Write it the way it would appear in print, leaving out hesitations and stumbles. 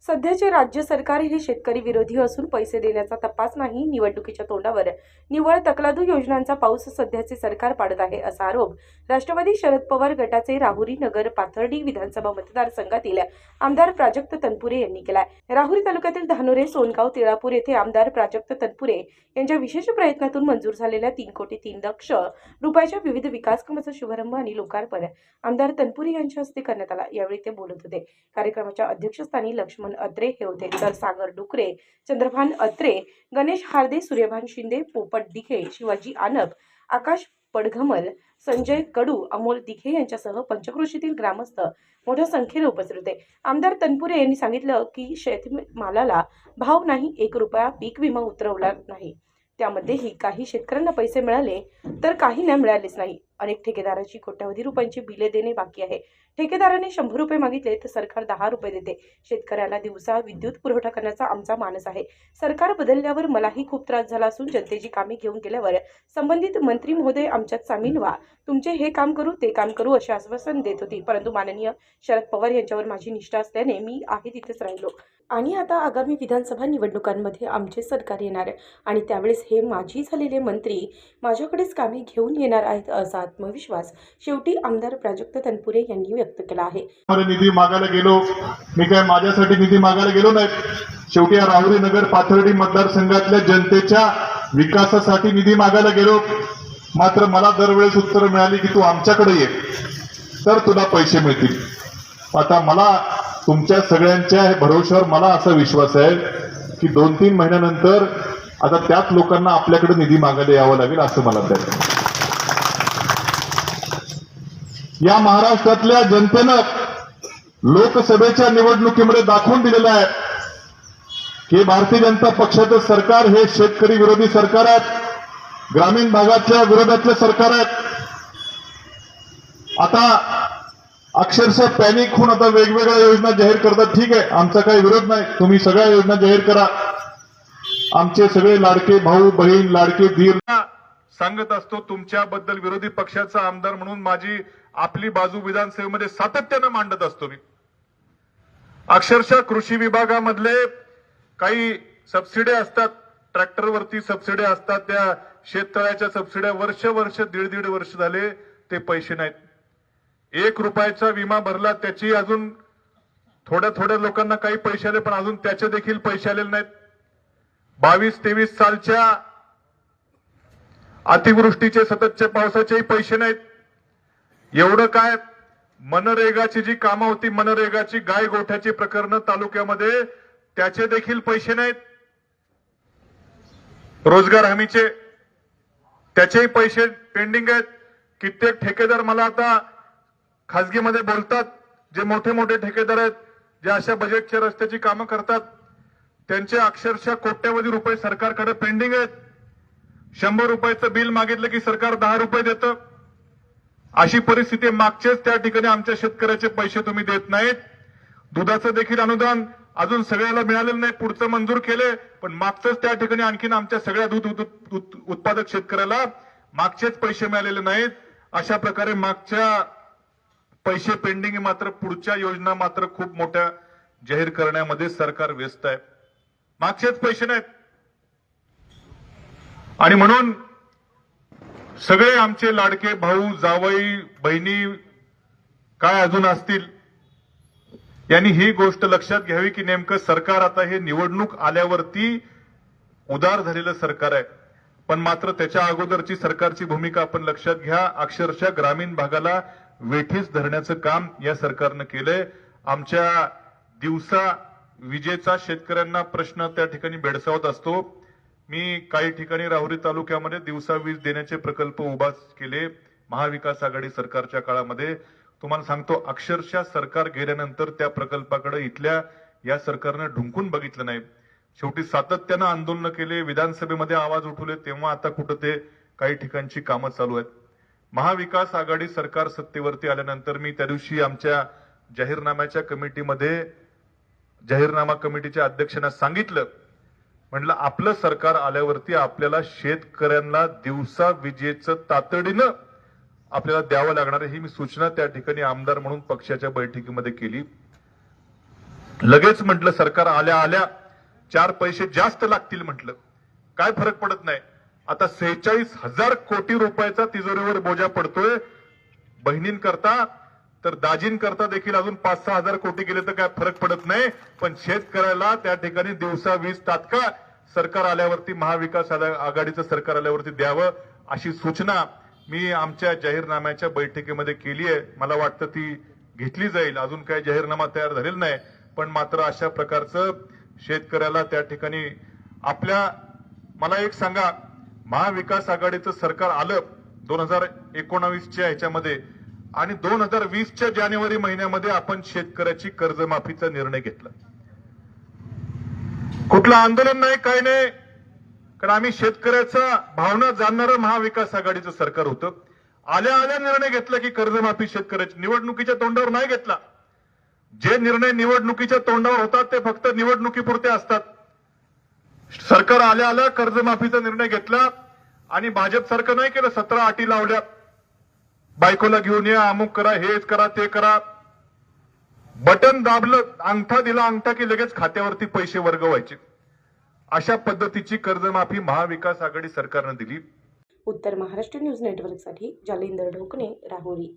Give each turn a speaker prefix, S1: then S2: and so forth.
S1: सध्याचे राज्य सरकार हे शेतकरी विरोधी असून पैसे देण्याचा तपास नाही, निवडणुकीच्या तोंडावर निव्वळ तकलादू योजनांचा पाऊस सध्याचे सरकार पाडत आहे, असा आरोप राष्ट्रवादी शरद पवार गटाचे राहुरी नगर पाथर्डी विधानसभा मतदारसंघातील आमदार प्राजक्त तनपुरे यांनी केलाय। राहुरी तालुक्यातील धानोरे, सोनगाव, तिळापूर येथे आमदार प्राजक्त तनपुरे यांच्या विशेष प्रयत्नातून मंजूर झालेल्या 3,03,00,000 रुपयाच्या विविध विकास कामाचा शुभारंभ आणि लोकार्पण आमदार तनपुरे यांच्या हस्ते करण्यात आला। यावेळी ते बोलत होते। कार्यक्रमाच्या अध्यक्षस्थानी लक्ष्मण अत्रे हे होते, तर सागर डुकरे, चंद्रभान अत्रे, गणेश हार्दे, सूर्यभान शिंदे, पोपट दिघे, शिवाजी आनप, आकाश पडघमल, संजय कडू, अमोल दिघे यांच्यासह पंचक्रोशीतील ग्रामस्थ मोठ्या संख्येने उपस्थित होते। आमदार तनपुरे यांनी सांगितलं की शेतमालाला भाव नाही, 1 रुपया पीक विमा उतरवला नाही, त्यामध्येही काही शेतकऱ्यांना पैसे मिळाले तर काहींना मिळालेच नाही। अनेक ठेकेदारांची कोट्यावधी रुपयांची बिले देणे बाकी आहे। ठेकेदाराने 100 रुपये मागितले तर सरकार 10 रुपये देते। शेतकऱ्याला दिवसा विद्युत पुरवठा करण्याचा आमचा मानस आहे। सरकार बदलल्यावर मलाही खूप त्रास झाला असून जनतेची कामे घेऊन गेल्यावर संबंधित मंत्री महोदय आमच्यात सामील व्हा, तुमचे हे काम करू ते काम करू असे आश्वासन देत होती, परंतु माननीय शरद पवार यांच्यावर माझी निष्ठा असल्याने मी आहे तिथेच राहिलो आणि आता आगामी विधानसभा निवडणुकांमध्ये आमचे सरकार येणार आणि त्यावेळेस हे माझी झालेले मंत्री माझ्याकडेच कामे घेऊन येणार आहेत असा आत्मविश्वास शेवटी आमदार प्राजक्त तनपुरे यांनी व्यक्त केला आहे।
S2: निधी मागायला गेलो, मी काय माझ्यासाठी निधी मागायला गेलो नाही। शेवटी राहुरी नगर पाथर्डी मतदारसंघातल्या जनतेच्या विकासासाठी निधी मागायला गेलो। मात्र मला दरवेळेस उत्तर मिळाली की तू आमच्याकडे ये तर तुला पैसे मिळतील। आता मला तुमच्या सगळ्यांच्या भरोश्यावर मला असा विश्वास आहे की 2-3 महिन्यानंतर आता त्याच लोकांना आपल्याकडे निधी मागायला यावं लागेल असं मला वाटतं। या महाराष्ट्रातल्या जनतेनं लोकसभेच्या निवडणुकीमध्ये दाखवून दिलेलं आहे की भारतीय जनता पक्षाचं सरकार हे शेतकरी विरोधी सरकार आहे, ग्रामीण भागातल्या विरोधातले सरकार आहे। आता अक्षरशः पॅनिक होऊन आता वेगवेगळ्या योजना जाहीर करतात। ठीक आहे, आमचा काही विरोध नाही, तुम्ही सगळ्या योजना जाहीर करा। आमचे सगळे लाडके भाऊ बहीण, लाडके धीर सांगत असतो तुमच्याबद्दल विरोधी पक्षाचा आमदार म्हणून माझी आपली बाजू विधानसभेमध्ये सातत्यानं मांडत असतो। मी अक्षरशः कृषी विभागामधले काही सबसिड्या असतात, ट्रॅक्टरवरती सबसिड्या असतात, त्या शेततळ्याच्या सबसिड्या वर्ष 1.5 वर्ष झाले ते पैसे नाहीत। 1 रुपयाचा विमा भरला त्याची अजून थोड्या लोकांना काही पैसे आले, पण अजून त्याचे देखील पैसे आलेले नाहीत। 22-23 सालच्या अतिवृष्टीचे सततच्या पावसाचेही पैसे नाहीत। एवढं काय, मनरेगाची जी कामं होती, मनरेगाची गाय गोठ्याची प्रकरणं तालुक्यामध्ये, त्याचे देखील पैसे नाहीत। रोजगार हमीचे त्याचेही पैसे पेंडिंग आहेत। कित्येक ठेकेदार मला आता खासगीमध्ये बोलतात, जे मोठे ठेकेदार आहेत, जे अशा बजेटच्या रस्त्याची कामं करतात, त्यांचे अक्षरशः कोट्यावधी रुपये सरकारकडे पेंडिंग आहेत। 100 रुपयाचं बिल मागितलं की सरकार 10 रुपये देतं। अशी परिस्थिती मागचेच त्या ठिकाणी आमच्या शेतकऱ्याचे पैसे तुम्ही देत नाहीत। दुधाचं देखील अनुदान अजून सगळ्याला मिळालेलं नाही, पुढचं मंजूर केले, पण मागचंच त्या ठिकाणी आणखीन आमच्या सगळ्या दूध उत्पादक शेतकऱ्याला मागचेच पैसे मिळालेले नाहीत। अशा प्रकारे मागच्या पैसे पेंडिंग, मात्र पुढच्या योजना मात्र खूप मोठ्या जाहीर करण्यामध्ये सरकार व्यस्त आहे। मागचेच पैसे नाहीत आणि म्हणून सगळे आमचे लाडके भाऊ, जावई, बहिणी काय अजून असतील, यांनी ही गोष्ट लक्षात घ्यावी की नेमकं सरकार आता हे निवडणूक आल्यावरती उदार झालेलं सरकार आहे, पण मात्र त्याच्या अगोदरची सरकारची भूमिका आपण लक्षात घ्या। अक्षरशः ग्रामीण भागाला वेठीस धरण्याचं काम या सरकारनं केलंय। आमच्या दिवसा विजेचा शेतकऱ्यांना प्रश्न त्या ठिकाणी भेडसावत असतो। मी काही ठिकाणी राहुरी तालुक्यामध्ये दिवसा वीज देण्याचे प्रकल्प उभा केले महाविकास आघाडी सरकारच्या काळामध्ये। तुम्हाला सांगतो, अक्षरशः सरकार गेल्यानंतर त्या प्रकल्पाकडे इथल्या या सरकारनं ढुंकून बघितलं नाही। शेवटी सातत्यानं आंदोलन केले, विधानसभेमध्ये आवाज उठवले, तेव्हा आता कुठं ते काही ठिकाणची कामं चालू आहेत। महाविकास आघाडी सरकार सत्तेवरती आल्यानंतर मी त्या दिवशी आमच्या जाहीरनामा कमिटीच्या अध्यक्षांना सांगितलं, म्हटलं आपलं सरकार आल्यावरती आपल्याला शेतकऱ्यांना दिवसा विजेचं तातडीनं आपल्याला द्यावं लागणार आहे, ही मी सूचना त्या ठिकाणी आमदार म्हणून पक्षाच्या बैठकीमध्ये केली। लगेच म्हटलं सरकार आल्या आल्या 4 पैसे जास्त लागतील म्हटलं. काय फरक पडत नाही. आता 46,000 कोटी रुपयाचा तिजोरीवर बोजा पडतोय बहिणींकरता, तर दाजींकरता देखील अजून 5-6 हजार कोटी गेले तर काय फरक पडत नाही. पण शेतकऱ्याला त्या ठिकाणी दिवसा 20 तात्काळ सरकार आल्यावरती, महाविकास आघाडीचं सरकार आल्यावरती द्यावं, अशी सूचना मी आमच्या जाहीरनाम्याच्या बैठकीमध्ये केली आहे. मला वाटतं ती घेतली जाईल. अजून काही जाहीरनामा तयार झालेला नाही, पण मात्र अशा प्रकारचं शेतकऱ्याला त्या ठिकाणी मला एक सांगा, महाविकास आघाडीचं सरकार आलं 2019च्या ह्याच्यामध्ये आणि 2020च्या जानेवारी महिन्यामध्ये आपण शेतकऱ्याची कर्जमाफीचा निर्णय घेतला. कुठलं आंदोलन नाही, काय नाही, कारण आम्ही शेतकऱ्याचा भावना जाणणारं महाविकास आघाडीचं सरकार होतं. आल्या आल्या निर्णय घेतला की कर्जमाफी शेतकऱ्याची. निवडणुकीच्या तोंडावर नाही घेतला. जे निर्णय निवडणुकीच्या तोंडावर होतात ते फक्त निवडणुकीपुरते असतात. सरकार आल्या आल्या कर्जमाफीचा निर्णय घेतला आणि भाजप सारखं नाही केलं. 17 अटी लावल्या, बायकोला घेऊन या, अमुक करा, हेच करा, ते करा. बटन दाबलं, अंगठा दिला, अंगठा की लगेच खात्यावरती पैसे वर्ग व्हायचे. अशा पद्धतीची कर्जमाफी महाविकास आघाडी सरकारनं दिली.
S1: उत्तर महाराष्ट्र न्यूज नेटवर्कसाठी जालिंदर ढोकणे, राहुरी.